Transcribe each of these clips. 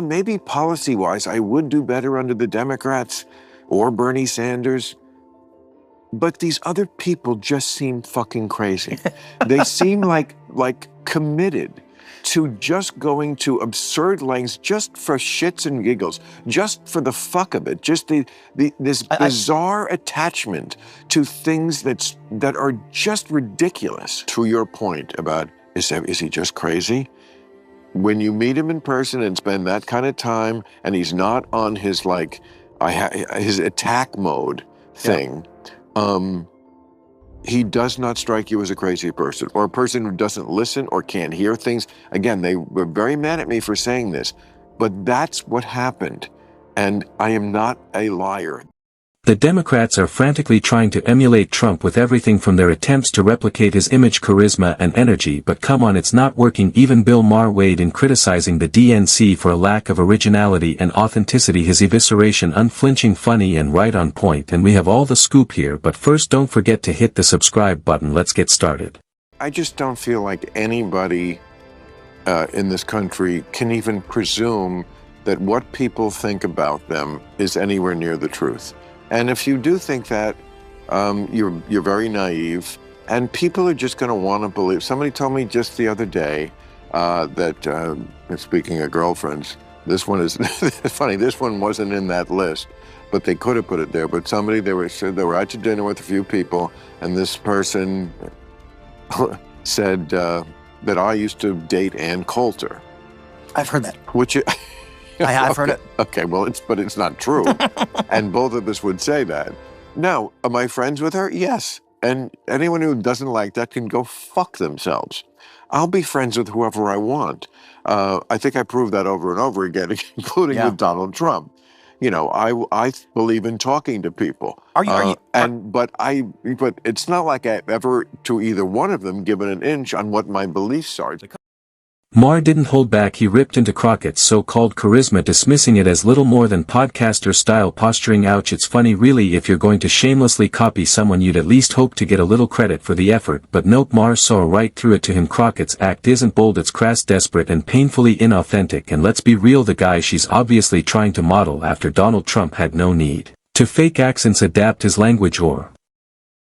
maybe policy-wise, I would do better under the Democrats or Bernie Sanders. But these other people just seem fucking crazy. They seem like committed to just going to absurd lengths just for shits and giggles, just for the fuck of it, just this bizarre attachment to things that are just ridiculous. To your point about, is he just crazy? When you meet him in person and spend that kind of time, and he's not on his his attack mode thing, he does not strike you as a crazy person, or a person who doesn't listen or can't hear things. Again, they were very mad at me for saying this, but that's what happened, and I am not a liar. The Democrats are frantically trying to emulate Trump with everything from their attempts to replicate his image, charisma, and energy, but come on, it's not working. Even Bill Maher weighed in criticizing the DNC for a lack of originality and authenticity. His evisceration unflinching, funny, and right on point. And we have all the scoop here, but first don't forget to hit the subscribe button. Let's get started. I just don't feel like anybody in this country can even presume that what people think about them is anywhere near the truth. And if you do think that, you're very naive, and people are just going to want to believe. Somebody told me just the other day that, speaking of girlfriends, this one is funny. This one wasn't in that list, but they could have put it there. But somebody, they were out to dinner with a few people, and this person said that I used to date Ann Coulter. I've heard that. Which. I have heard it. Okay, well, but it's not true. And both of us would say that. Now, am I friends with her? Yes. And anyone who doesn't like that can go fuck themselves. I'll be friends with whoever I want. I think I proved that over and over again, including with Donald Trump. You know, I believe in talking to people. But it's not like I've ever, to either one of them, given an inch on what my beliefs are. Maher didn't hold back. He ripped into Crockett's so-called charisma, dismissing it as little more than podcaster-style posturing. Ouch, it's funny really. If you're going to shamelessly copy someone, you'd at least hope to get a little credit for the effort. But nope, Maher saw right through it to him. Crockett's act isn't bold, it's crass, desperate, and painfully inauthentic. And let's be real, the guy she's obviously trying to model after Donald Trump had no need to fake accents, adapt his language, or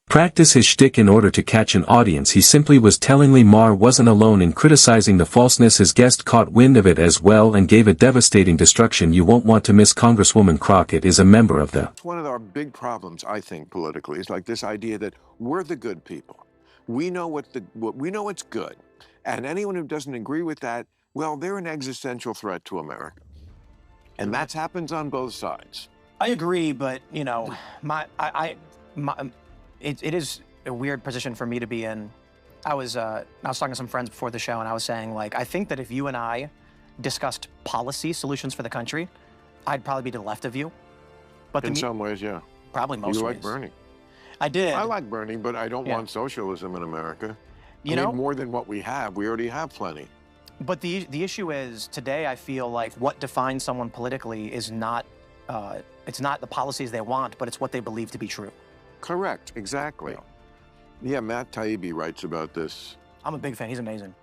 practice his shtick in order to catch an audience. He simply was. Tellingly, Maher wasn't alone in criticizing the falseness. His guest caught wind of it as well and gave a devastating destruction you won't want to miss. Congresswoman Crockett is a member of the... One of our big problems, I think, politically, is like this idea that we're the good people. We know we know what's good. And anyone who doesn't agree with that, well, they're an existential threat to America. And that happens on both sides. I agree, but, you know, It is a weird position for me to be in. I was talking to some friends before the show, and I was saying, like, I think that if you and I discussed policy solutions for the country, I'd probably be to the left of you. But in some ways, yeah. Probably most ways. You like Bernie. I did. I like Bernie, but I don't want socialism in America. I mean, more than what we have. We already have plenty. But the issue is, today I feel like what defines someone politically is not, it's not the policies they want, but it's what they believe to be true. Correct, exactly. Yeah, Matt Taibbi writes about this. I'm a big fan, he's amazing.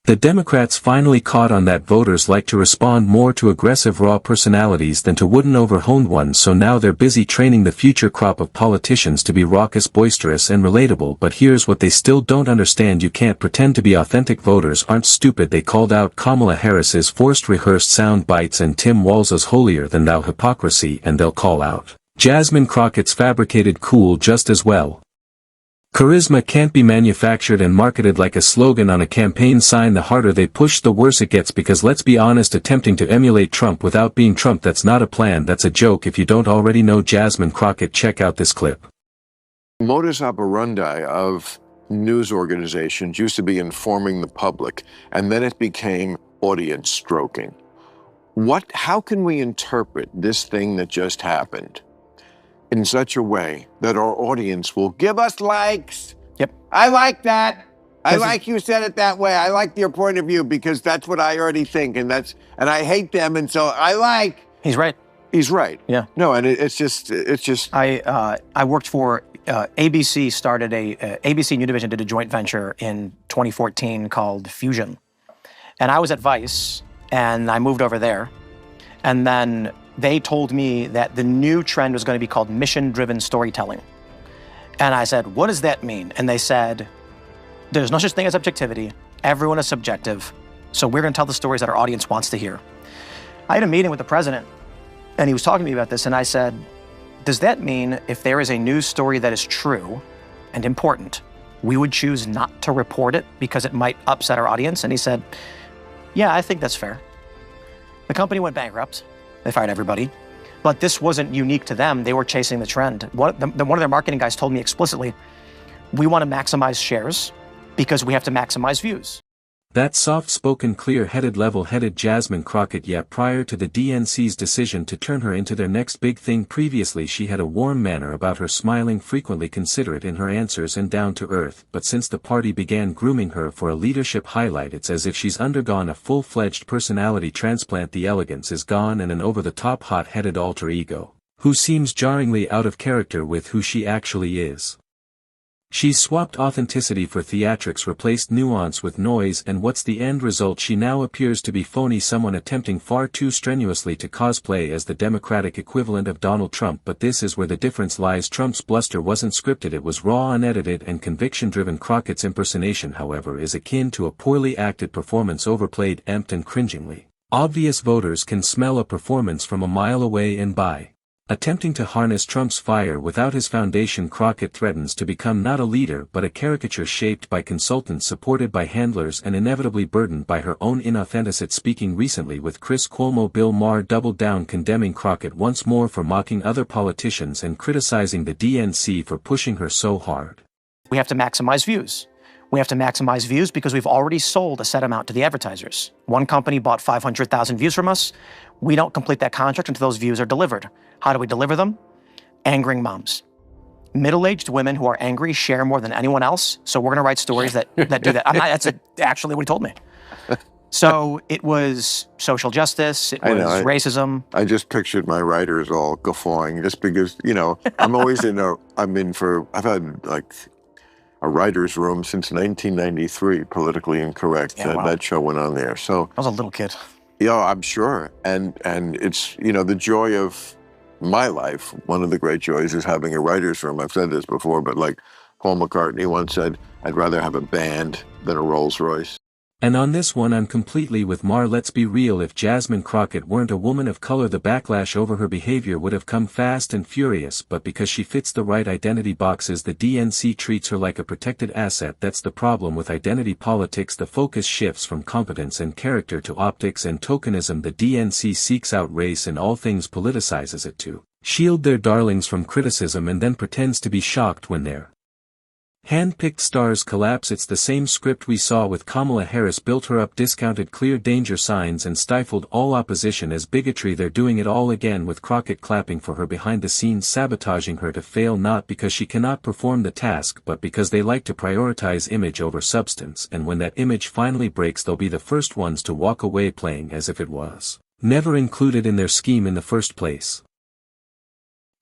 The Democrats finally caught on that voters like to respond more to aggressive raw personalities than to wooden over-honed ones, so now they're busy training the future crop of politicians to be raucous, boisterous, and relatable. But here's what they still don't understand: you can't pretend to be authentic. Voters aren't stupid. They called out Kamala Harris's forced rehearsed sound bites and Tim Walz's holier-than-thou hypocrisy, and they'll call out Jasmine Crockett's fabricated cool just as well. Charisma can't be manufactured and marketed like a slogan on a campaign sign. The harder they push, the worse it gets, because let's be honest, attempting to emulate Trump without being Trump, that's not a plan, that's a joke. If you don't already know Jasmine Crockett, check out this clip. Modus operandi of news organizations used to be informing the public, and then it became audience stroking. How can we interpret this thing that just happened in such a way that our audience will give us likes? Yep. I like that. I like you said it that way. I like your point of view because that's what I already think, and I hate them, and so I like. He's right. He's right. Yeah. No, and it's just. I worked for ABC. Started ABC New Division did a joint venture in 2014 called Fusion, and I was at Vice, and I moved over there, And then they told me that the new trend was going to be called mission-driven storytelling. And I said, what does that mean? And they said, there's no such thing as objectivity. Everyone is subjective. So we're going to tell the stories that our audience wants to hear. I had a meeting with the president, and he was talking to me about this, and I said, does that mean if there is a news story that is true and important, we would choose not to report it because it might upset our audience? And he said, yeah, I think that's fair. The company went bankrupt. They fired everybody. But this wasn't unique to them. They were chasing the trend. One of their marketing guys told me explicitly, we want to maximize shares because we have to maximize views. That soft-spoken, clear-headed, level-headed Jasmine Crockett. Yet prior to the DNC's decision to turn her into their next big thing, previously she had a warm manner about her, smiling, frequently considerate in her answers and down to earth. But since the party began grooming her for a leadership highlight, it's as if she's undergone a full-fledged personality transplant. The elegance is gone and an over-the-top hot-headed alter ego, who seems jarringly out of character with who she actually is. She's swapped authenticity for theatrics, replaced nuance with noise, and what's the end result? She now appears to be phony, someone attempting far too strenuously to cosplay as the Democratic equivalent of Donald Trump. But this is where the difference lies. Trump's bluster wasn't scripted, it was raw, unedited, and conviction-driven. Crockett's impersonation, however, is akin to a poorly acted performance, overplayed, amped, and cringingly obvious. Voters can smell a performance from a mile away, and by attempting to harness Trump's fire without his foundation, Crockett threatens to become not a leader but a caricature shaped by consultants, supported by handlers, and inevitably burdened by her own inauthenticity. Speaking recently with Chris Cuomo, Bill Maher doubled down, condemning Crockett once more for mocking other politicians and criticizing the DNC for pushing her so hard. We have to maximize views. We have to maximize views because we've already sold a set amount to the advertisers. One company bought 500,000 views from us. We don't complete that contract until those views are delivered. How do we deliver them? Angering moms. Middle-aged women who are angry share more than anyone else, so we're going to write stories that do that. That's actually what he told me. So it was social justice, it was racism. I just pictured my writers all guffawing just because, I've had like a writer's room since 1993, Politically Incorrect. Yeah, wow. That show went on there. So I was a little kid. Yeah, I'm sure. And it's, the joy of my life, one of the great joys is having a writer's room. I've said this before, but like Paul McCartney once said, I'd rather have a band than a Rolls Royce. And on this one I'm completely with Maher. Let's be real, if Jasmine Crockett weren't a woman of color, the backlash over her behavior would have come fast and furious, but because she fits the right identity boxes, the DNC treats her like a protected asset. That's the problem with identity politics. The focus shifts from competence and character to optics and tokenism. The DNC seeks out race in all things, politicizes it to shield their darlings from criticism, and then pretends to be shocked when they're hand-picked stars collapse. It's the same script we saw with Kamala Harris. Built her up, discounted clear danger signs, and stifled all opposition as bigotry. They're doing it all again with Crockett clapping for her behind the scenes, sabotaging her to fail, not because she cannot perform the task but because they like to prioritize image over substance, and when that image finally breaks they'll be the first ones to walk away, playing as if it was never included in their scheme in the first place.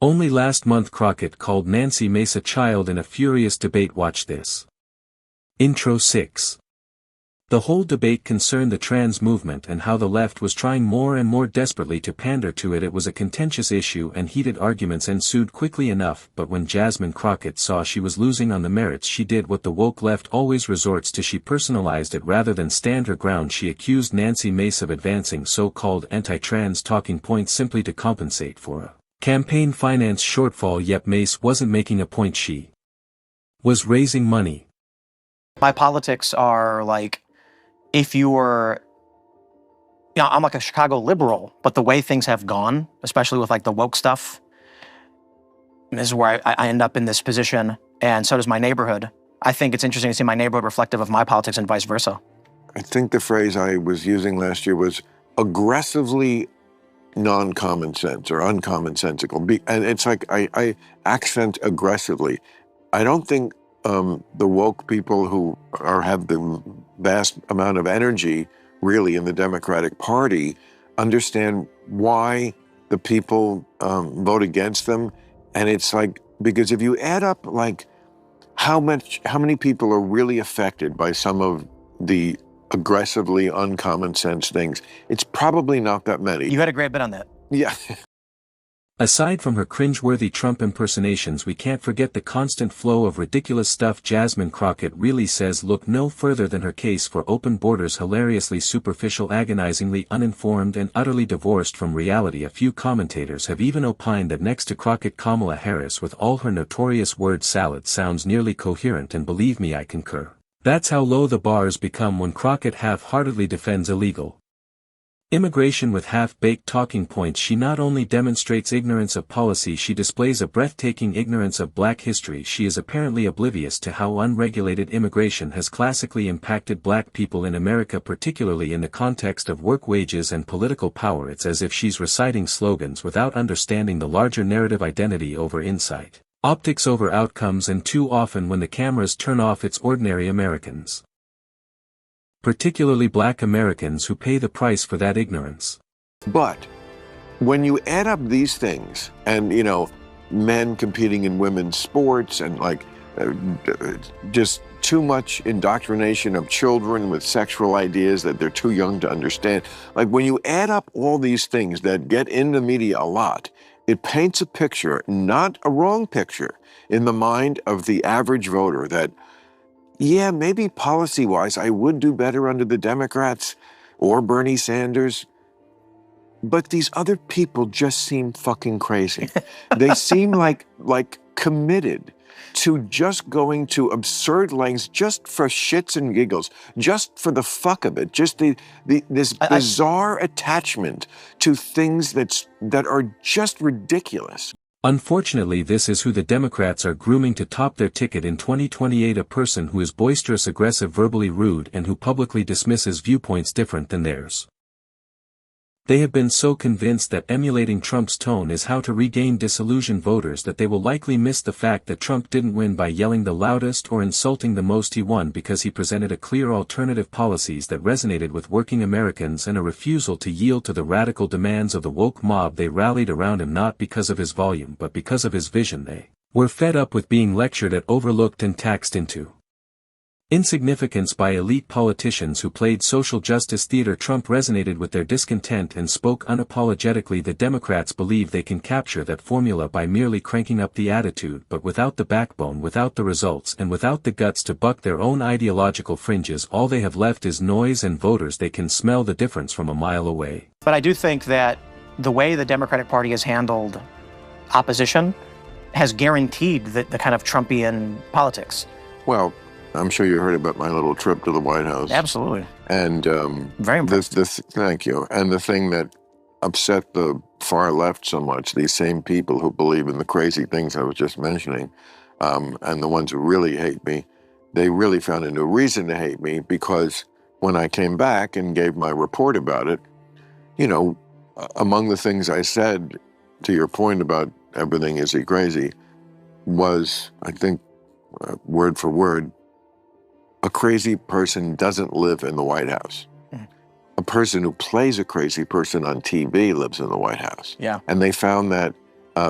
Only last month Crockett called Nancy Mace a child in a furious debate. Watch this. Intro 6. The whole debate concerned the trans movement and how the left was trying more and more desperately to pander to it. It was a contentious issue and heated arguments ensued quickly enough, but when Jasmine Crockett saw she was losing on the merits, she did what the woke left always resorts to: she personalized it rather than stand her ground. She accused Nancy Mace of advancing so-called anti-trans talking points simply to compensate for a campaign finance shortfall. Yet Mace wasn't making a point, she was raising money. My politics are like, if you were, I'm like a Chicago liberal, but the way things have gone, especially with like the woke stuff, this is where I end up in this position, and so does my neighborhood. I think it's interesting to see my neighborhood reflective of my politics and vice versa. I think the phrase I was using last year was aggressively non-common sense or uncommonsensical. And it's like I accent aggressively. I don't think the woke people who have the vast amount of energy really in the Democratic Party understand why the people vote against them. And it's like, because if you add up like how many people are really affected by some of the aggressively uncommon sense things. It's probably not that many. You had a great bit on that. Yeah. Aside from her cringe-worthy Trump impersonations, we can't forget the constant flow of ridiculous stuff Jasmine Crockett really says look no further than her case for open borders, hilariously superficial, agonizingly uninformed, and utterly divorced from reality. A few commentators have even opined that next to Crockett, Kamala Harris with all her notorious word salad sounds nearly coherent, and believe me, I concur. That's how low the bars become when Crockett half-heartedly defends illegal immigration with half-baked talking points. She not only demonstrates ignorance of policy, she displays a breathtaking ignorance of black history. She is apparently oblivious to how unregulated immigration has classically impacted black people in America, particularly in the context of work, wages, and political power. It's as if she's reciting slogans without understanding the larger narrative: identity over insight, optics over outcomes, and too often when the cameras turn off, it's ordinary Americans, particularly black Americans, who pay the price for that ignorance. But when you add up these things, and men competing in women's sports, and just too much indoctrination of children with sexual ideas that they're too young to understand, when you add up all these things that get in the media a lot, it paints a picture, not a wrong picture, in the mind of the average voter that, yeah, maybe policy-wise I would do better under the Democrats or Bernie Sanders, but these other people just seem fucking crazy. They seem like committed to just going to absurd lengths just for shits and giggles, just for the fuck of it, just this bizarre attachment to things that are just ridiculous. Unfortunately, this is who the Democrats are grooming to top their ticket in 2028, a person who is boisterous, aggressive, verbally rude, and who publicly dismisses viewpoints different than theirs. They have been so convinced that emulating Trump's tone is how to regain disillusioned voters that they will likely miss the fact that Trump didn't win by yelling the loudest or insulting the most. He won because he presented a clear alternative, policies that resonated with working Americans, and a refusal to yield to the radical demands of the woke mob. They rallied around him not because of his volume but because of his vision. They were fed up with being lectured at, overlooked, and taxed into insignificance by elite politicians who played social justice theater. Trump resonated with their discontent and spoke unapologetically. The Democrats believe they can capture that formula by merely cranking up the attitude, but without the backbone, without the results, and without the guts to buck their own ideological fringes. All they have left is noise and voters. They can smell the difference from a mile away. But I do think that the way the Democratic Party has handled opposition has guaranteed the kind of Trumpian politics. Well, I'm sure you heard about my little trip to the White House. Absolutely. And very impressed. Thank you. And the thing that upset the far left so much, these same people who believe in the crazy things I was just mentioning, and the ones who really hate me, they really found a new reason to hate me, because when I came back and gave my report about it, among the things I said, to your point about everything is he crazy, was, I think, word for word, a crazy person doesn't live in the White House. A person who plays a crazy person on TV lives in the White House. Yeah. And they found that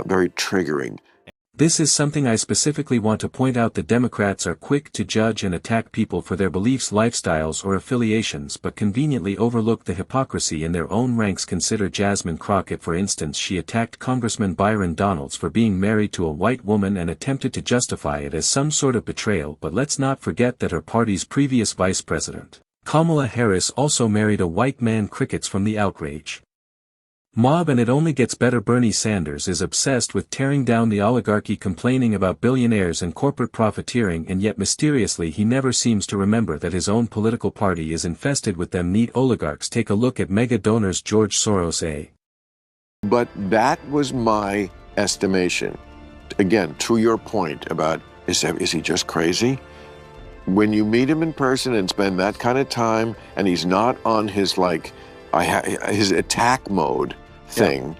very triggering. This is something I specifically want to point out. The Democrats are quick to judge and attack people for their beliefs, lifestyles, or affiliations, but conveniently overlook the hypocrisy in their own ranks. Consider Jasmine Crockett, for instance. She attacked Congressman Byron Donalds for being married to a white woman and attempted to justify it as some sort of betrayal. But let's not forget that her party's previous vice president, Kamala Harris, also married a white man. Crickets from the outrage mob, and it only gets better. Bernie Sanders is obsessed with tearing down the oligarchy, complaining about billionaires and corporate profiteering, and yet mysteriously he never seems to remember that his own political party is infested with them neat oligarchs. Take a look at mega donors George Soros. But that was my estimation. Again, to your point about, is he just crazy? When you meet him in person and spend that kind of time, and he's not on his his attack mode thing,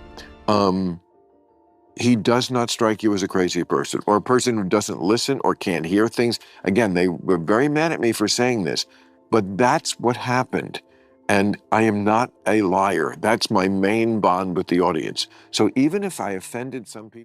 he does not strike you as a crazy person, or a person who doesn't listen or can't hear things. Again, they were very mad at me for saying this, but that's what happened. And I am not a liar. That's my main bond with the audience. So even if I offended some people,